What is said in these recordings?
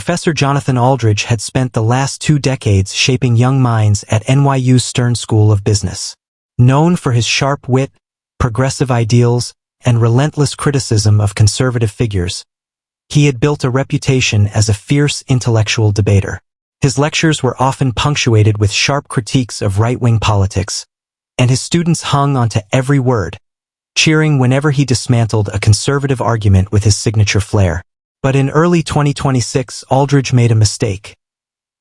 Professor Jonathan Aldridge had spent the last 2 decades shaping young minds at NYU's Stern School of Business. Known for his sharp wit, progressive ideals, and relentless criticism of conservative figures, he had built a reputation as a fierce intellectual debater. His lectures were often punctuated with sharp critiques of right-wing politics, and his students hung onto every word, cheering whenever he dismantled a conservative argument with his signature flair. But in early 2026, Aldridge made a mistake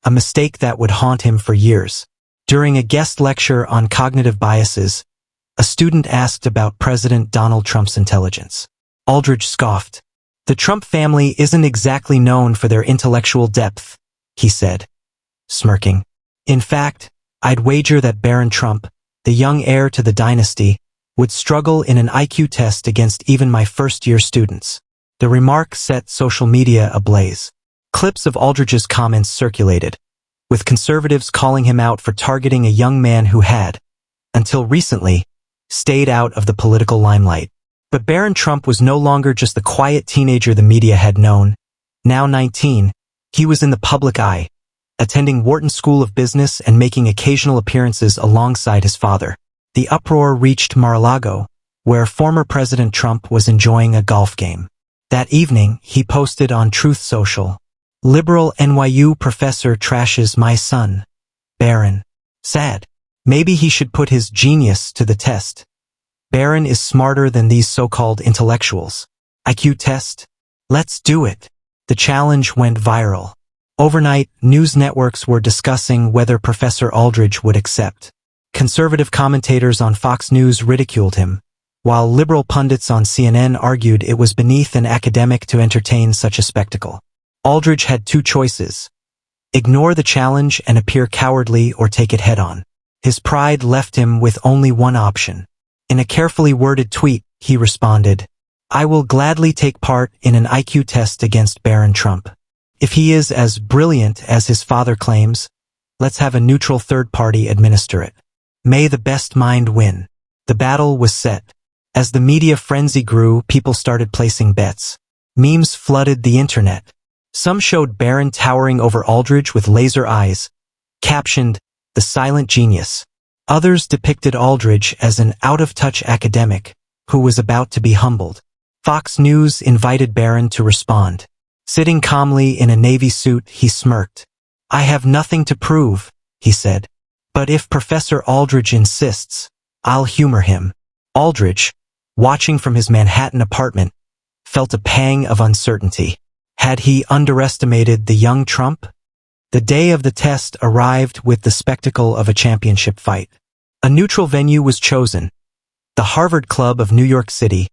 that would haunt him for years. During a guest lecture on cognitive biases, a student asked about President Donald Trump's intelligence. Aldridge scoffed. "The Trump family isn't exactly known for their intellectual depth," he said, smirking. "In fact, I'd wager that Barron Trump, the young heir to the dynasty, would struggle in an IQ test against even my first-year students." The remark set social media ablaze. Clips of Aldridge's comments circulated, with conservatives calling him out for targeting a young man who had, until recently, stayed out of the political limelight. But Barron Trump was no longer just the quiet teenager the media had known. Now 19, he was in the public eye, attending Wharton School of Business and making occasional appearances alongside his father. The uproar reached Mar-a-Lago, where former President Trump was enjoying a golf game. That evening, he posted on Truth Social, "Liberal NYU professor trashes my son, Barron. Sad. Maybe he should put his genius to the test. Barron is smarter than these so-called intellectuals. IQ test? Let's do it." The challenge went viral. Overnight, news networks were discussing whether Professor Aldridge would accept. Conservative commentators on Fox News ridiculed him, while liberal pundits on CNN argued it was beneath an academic to entertain such a spectacle. Aldridge had 2 choices: ignore the challenge and appear cowardly, or take it head-on. His pride left him with only one option. In a carefully worded tweet, he responded, "I will gladly take part in an IQ test against Barron Trump. If he is as brilliant as his father claims, let's have a neutral third party administer it. May the best mind win." The battle was set. As the media frenzy grew, people started placing bets. Memes flooded the internet. Some showed Barron towering over Aldridge with laser eyes, captioned, "The silent genius." Others depicted Aldridge as an out-of-touch academic who was about to be humbled. Fox News invited Barron to respond. Sitting calmly in a navy suit, he smirked. "I have nothing to prove," he said. "But if Professor Aldridge insists, I'll humor him." Aldridge, watching from his Manhattan apartment, felt a pang of uncertainty. Had he underestimated the young Trump? The day of the test arrived with the spectacle of a championship fight. A neutral venue was chosen, the Harvard Club of New York City,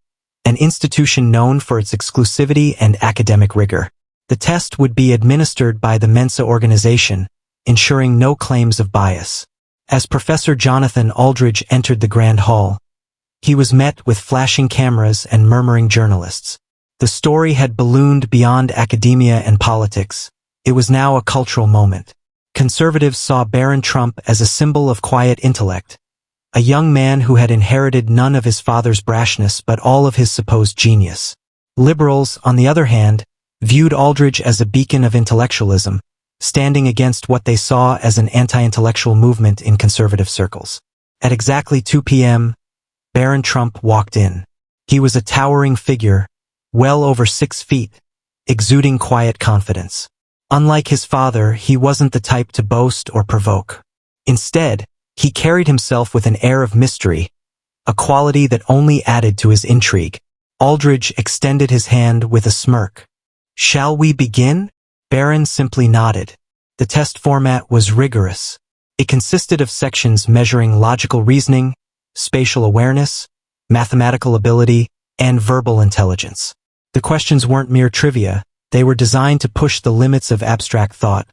an institution known for its exclusivity and academic rigor. The test would be administered by the Mensa organization, ensuring no claims of bias. As Professor Jonathan Aldridge entered the Grand Hall, he was met with flashing cameras and murmuring journalists. The story had ballooned beyond academia and politics. It was now a cultural moment. Conservatives saw Barron Trump as a symbol of quiet intellect, a young man who had inherited none of his father's brashness but all of his supposed genius. Liberals, on the other hand, viewed Aldridge as a beacon of intellectualism, standing against what they saw as an anti-intellectual movement in conservative circles. At exactly 2 p.m., Barron Trump walked in. He was a towering figure, well over 6 feet, exuding quiet confidence. Unlike his father, he wasn't the type to boast or provoke. Instead, he carried himself with an air of mystery, a quality that only added to his intrigue. Aldridge extended his hand with a smirk. "Shall we begin?" Barron simply nodded. The test format was rigorous. It consisted of sections measuring logical reasoning, spatial awareness, mathematical ability, and verbal intelligence. The questions weren't mere trivia. They were designed to push the limits of abstract thought,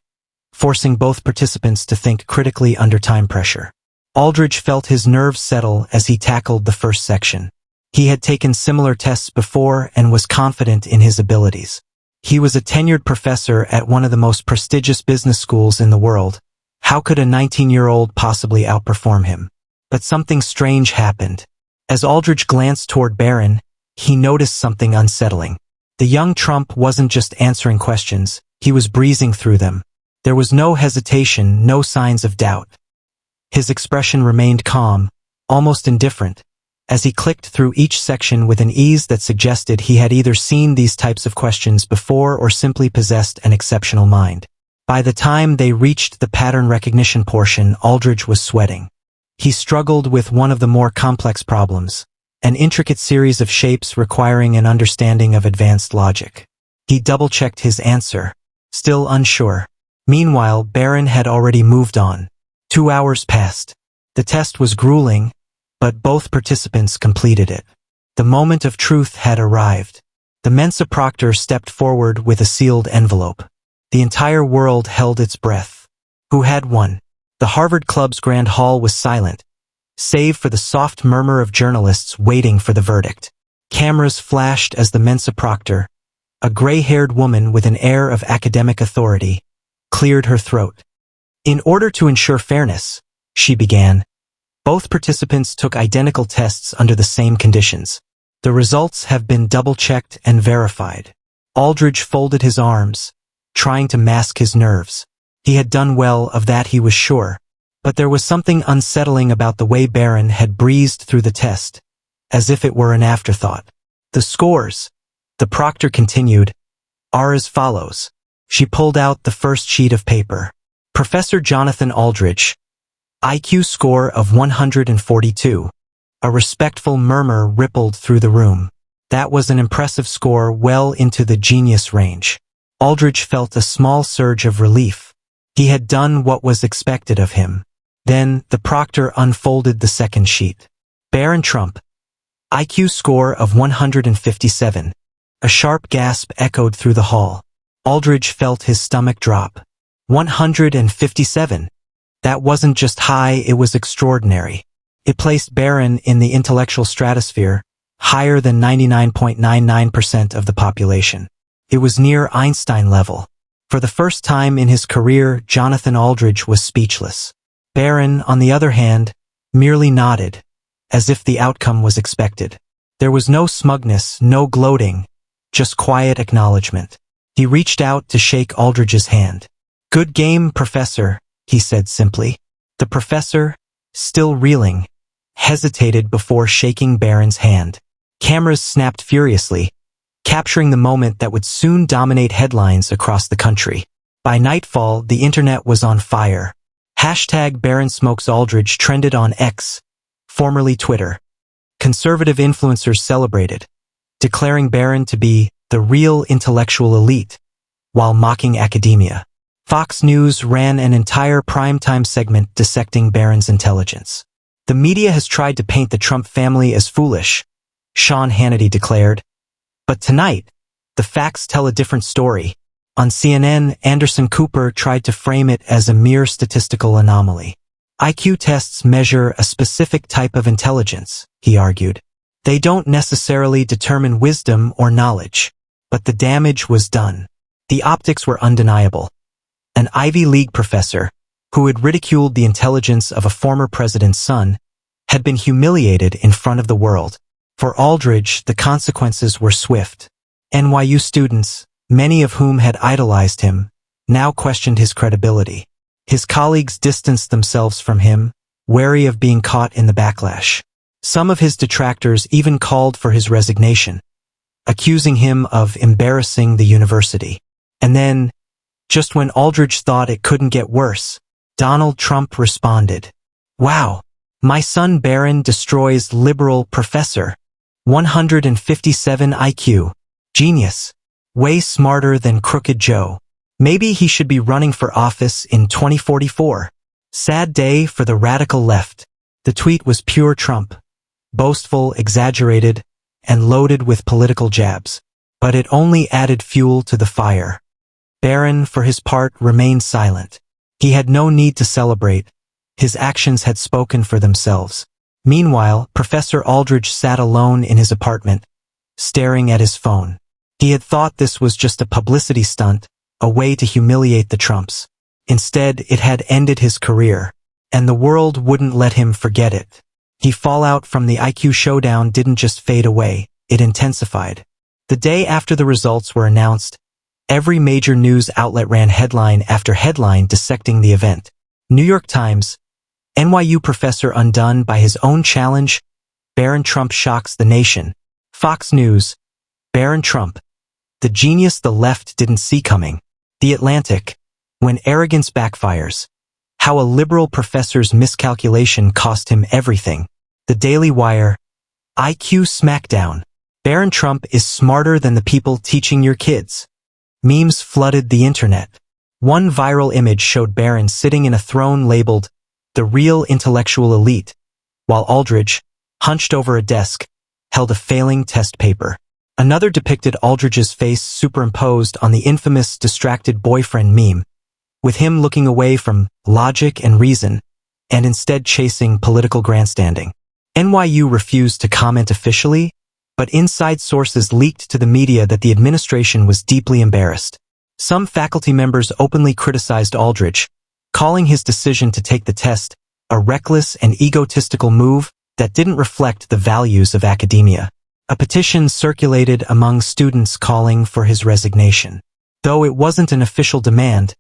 forcing both participants to think critically under time pressure. Aldridge felt his nerves settle as he tackled the first section. He had taken similar tests before and was confident in his abilities. He was a tenured professor at one of the most prestigious business schools in the world. How could a 19-year-old possibly outperform him? But something strange happened. As Aldridge glanced toward Barron, he noticed something unsettling. The young Trump wasn't just answering questions, He was breezing through them. There was no hesitation, no signs of doubt. His expression remained calm, almost indifferent, as he clicked through each section with an ease that suggested he had either seen these types of questions before or simply possessed an exceptional mind. By the time they reached the pattern recognition portion, Aldridge was sweating. He struggled with one of the more complex problems, an intricate series of shapes requiring an understanding of advanced logic. He double-checked his answer, still unsure. Meanwhile, Barron had already moved on. 2 hours passed. The test was grueling, but both participants completed it. The moment of truth had arrived. The Mensa proctor stepped forward with a sealed envelope. The entire world held its breath. Who had won? The Harvard Club's grand hall was silent, save for the soft murmur of journalists waiting for the verdict. Cameras flashed as the Mensa proctor, a gray-haired woman with an air of academic authority, cleared her throat. In order to ensure fairness, she began, both participants took identical tests under the same conditions. The results have been double-checked and verified. Aldridge folded his arms, trying to mask his nerves. He had done well, of that he was sure. But there was something unsettling about the way Barron had breezed through the test, as if it were an afterthought. The scores, the proctor continued, are as follows. She pulled out the first sheet of paper. Professor Jonathan Aldridge, IQ score of 142. A respectful murmur rippled through the room. That was an impressive score, well into the genius range. Aldridge felt a small surge of relief. He had done what was expected of him. Then the proctor unfolded the second sheet. Barron Trump, IQ score of 157. A sharp gasp echoed through the hall. Aldridge felt his stomach drop. 157. That wasn't just high, it was extraordinary. It placed Barron in the intellectual stratosphere, higher than 99.99% of the population. It was near Einstein level. For the first time in his career, Jonathan Aldridge was speechless. Barron, on the other hand, merely nodded, as if the outcome was expected. There was no smugness, no gloating, just quiet acknowledgement. He reached out to shake Aldridge's hand. "Good game, Professor," he said simply. The professor, still reeling, hesitated before shaking Barron's hand. Cameras snapped furiously, capturing the moment that would soon dominate headlines across the country. By nightfall, the internet was on fire. #BarronSmokesAldridge trended on X, formerly Twitter. Conservative influencers celebrated, declaring Barron to be the real intellectual elite, while mocking academia. Fox News ran an entire primetime segment dissecting Barron's intelligence. The media has tried to paint the Trump family as foolish, Sean Hannity declared. But tonight, the facts tell a different story. On CNN, Anderson Cooper tried to frame it as a mere statistical anomaly. IQ tests measure a specific type of intelligence, he argued. They don't necessarily determine wisdom or knowledge, but the damage was done. The optics were undeniable. An Ivy League professor, who had ridiculed the intelligence of a former president's son, had been humiliated in front of the world. For Aldridge, the consequences were swift. NYU students, many of whom had idolized him, now questioned his credibility. His colleagues distanced themselves from him, wary of being caught in the backlash. Some of his detractors even called for his resignation, accusing him of embarrassing the university. And then, just when Aldridge thought it couldn't get worse, Donald Trump responded. "Wow, my son Barron destroys liberal professor. 157 IQ. Genius. Way smarter than Crooked Joe. Maybe he should be running for office in 2044. Sad day for the radical left." The tweet was pure Trump. Boastful, exaggerated, and loaded with political jabs. But it only added fuel to the fire. Barron, for his part, remained silent. He had no need to celebrate. His actions had spoken for themselves. Meanwhile, Professor Aldridge sat alone in his apartment, staring at his phone. He had thought this was just a publicity stunt, a way to humiliate the Trumps. Instead, it had ended his career, and the world wouldn't let him forget it. The fallout from the IQ showdown didn't just fade away, it intensified. The day after the results were announced, Every major news outlet ran headline after headline dissecting the event. New York Times, NYU professor undone by his own challenge, Barron Trump shocks the nation. Fox News, Barron Trump, the genius the left didn't see coming. The Atlantic, when arrogance backfires, how a liberal professor's miscalculation cost him everything. The Daily Wire, IQ smackdown. Barron Trump is smarter than the people teaching your kids. Memes flooded the internet. One viral image showed Barron sitting in a throne labeled the real intellectual elite, while Aldridge, hunched over a desk, held a failing test paper. Another depicted Aldridge's face superimposed on the infamous distracted boyfriend meme, with him looking away from logic and reason, and instead chasing political grandstanding. NYU refused to comment officially, but inside sources leaked to the media that the administration was deeply embarrassed. Some faculty members openly criticized Aldridge, calling his decision to take the test a reckless and egotistical move that didn't reflect the values of academia. A petition circulated among students calling for his resignation. Though it wasn't an official demand,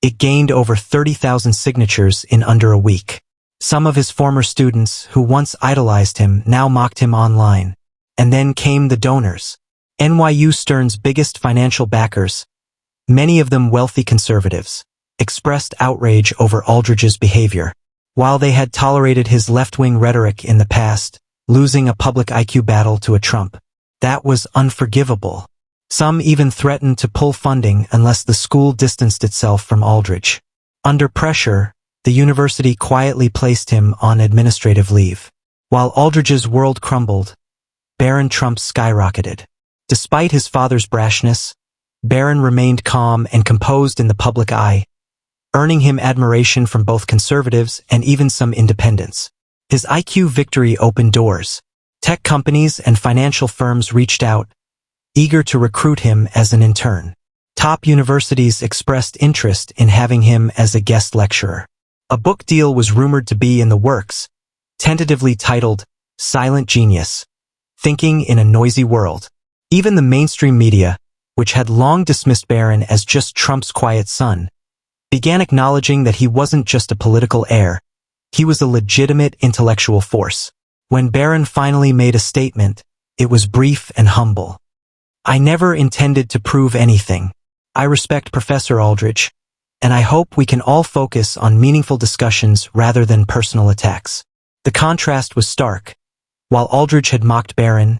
it gained over 30,000 signatures in under a week. Some of his former students who once idolized him now mocked him online. And then came the donors. NYU Stern's biggest financial backers, many of them wealthy conservatives, expressed outrage over Aldridge's behavior. While they had tolerated his left-wing rhetoric in the past, losing a public IQ battle to a Trump, that was unforgivable. Some even threatened to pull funding unless the school distanced itself from Aldridge. Under pressure, the university quietly placed him on administrative leave. While Aldridge's world crumbled, Barron Trump skyrocketed. Despite his father's brashness, Barron remained calm and composed in the public eye, earning him admiration from both conservatives and even some independents. His IQ victory opened doors. Tech companies and financial firms reached out, eager to recruit him as an intern. Top universities expressed interest in having him as a guest lecturer. A book deal was rumored to be in the works, tentatively titled Silent Genius, Thinking in a Noisy World. Even the mainstream media, which had long dismissed Barron as just Trump's quiet son, began acknowledging that he wasn't just a political heir, he was a legitimate intellectual force. When Barron finally made a statement, it was brief and humble. I never intended to prove anything. I respect Professor Aldridge, and I hope we can all focus on meaningful discussions rather than personal attacks. The contrast was stark. While Aldridge had mocked Barron,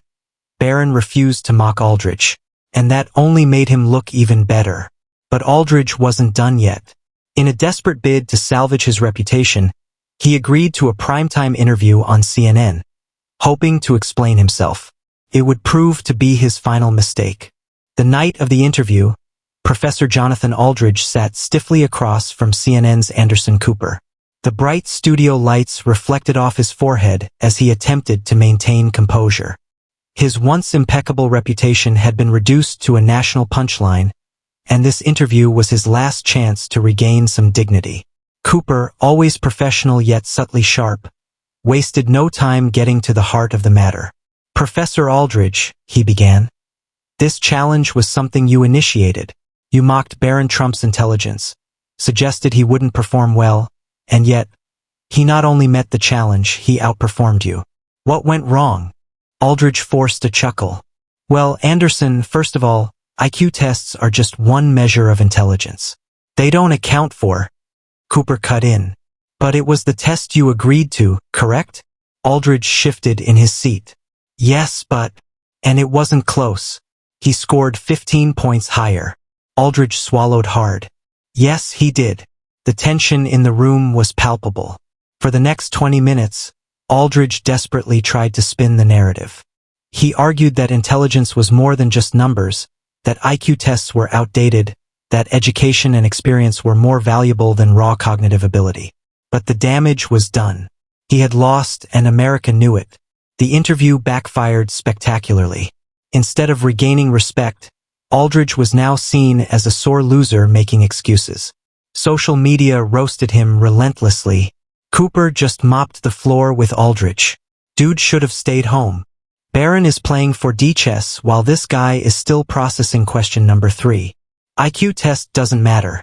Barron refused to mock Aldridge, and that only made him look even better. But Aldridge wasn't done yet. In a desperate bid to salvage his reputation, he agreed to a primetime interview on CNN, hoping to explain himself. It would prove to be his final mistake. The night of the interview, Professor Jonathan Aldridge sat stiffly across from CNN's Anderson Cooper. The bright studio lights reflected off his forehead as he attempted to maintain composure. His once impeccable reputation had been reduced to a national punchline, and this interview was his last chance to regain some dignity. Cooper, always professional yet subtly sharp, wasted no time getting to the heart of the matter. Professor Aldridge, he began, this challenge was something you initiated. You mocked Barron Trump's intelligence, suggested he wouldn't perform well, and yet, he not only met the challenge, he outperformed you. What went wrong? Aldridge forced a chuckle. Well, Anderson, first of all, IQ tests are just one measure of intelligence. They don't account for. Cooper cut in. But it was the test you agreed to, correct? Aldridge shifted in his seat. Yes, but... And it wasn't close. He scored 15 points higher. Aldridge swallowed hard. Yes, he did. The tension in the room was palpable. For the next 20 minutes, Aldridge desperately tried to spin the narrative. He argued that intelligence was more than just numbers, that IQ tests were outdated, that education and experience were more valuable than raw cognitive ability. But the damage was done. He had lost, and America knew it. The interview backfired spectacularly. Instead of regaining respect, Aldridge was now seen as a sore loser making excuses. Social media roasted him relentlessly. Cooper just mopped the floor with Aldridge. Dude should have stayed home. Barron is playing 4D chess while this guy is still processing question number 3. IQ test doesn't matter,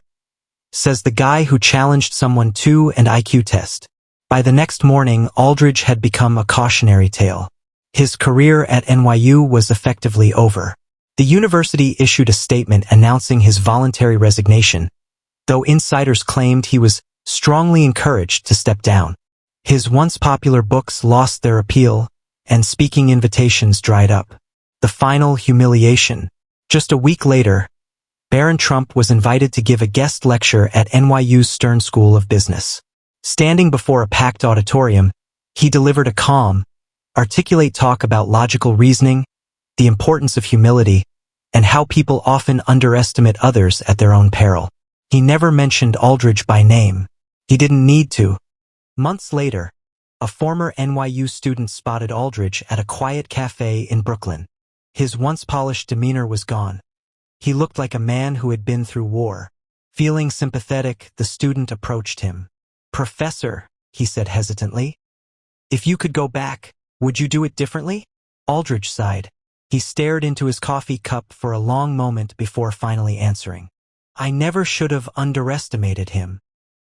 says the guy who challenged someone to an IQ test. By the next morning, Aldridge had become a cautionary tale. His career at NYU was effectively over. The university issued a statement announcing his voluntary resignation, though insiders claimed he was strongly encouraged to step down. His once popular books lost their appeal, and speaking invitations dried up. The final humiliation. Just a week later, Barron Trump was invited to give a guest lecture at NYU's Stern School of Business. Standing before a packed auditorium, he delivered a calm, articulate talk about logical reasoning, the importance of humility, and how people often underestimate others at their own peril. He never mentioned Aldridge by name. He didn't need to. Months later, a former NYU student spotted Aldridge at a quiet cafe in Brooklyn. His once polished demeanor was gone. He looked like a man who had been through war. Feeling sympathetic, the student approached him. "Professor," he said hesitantly, "if you could go back, would you do it differently?" Aldridge sighed. He stared into his coffee cup for a long moment before finally answering. "I never should have underestimated him."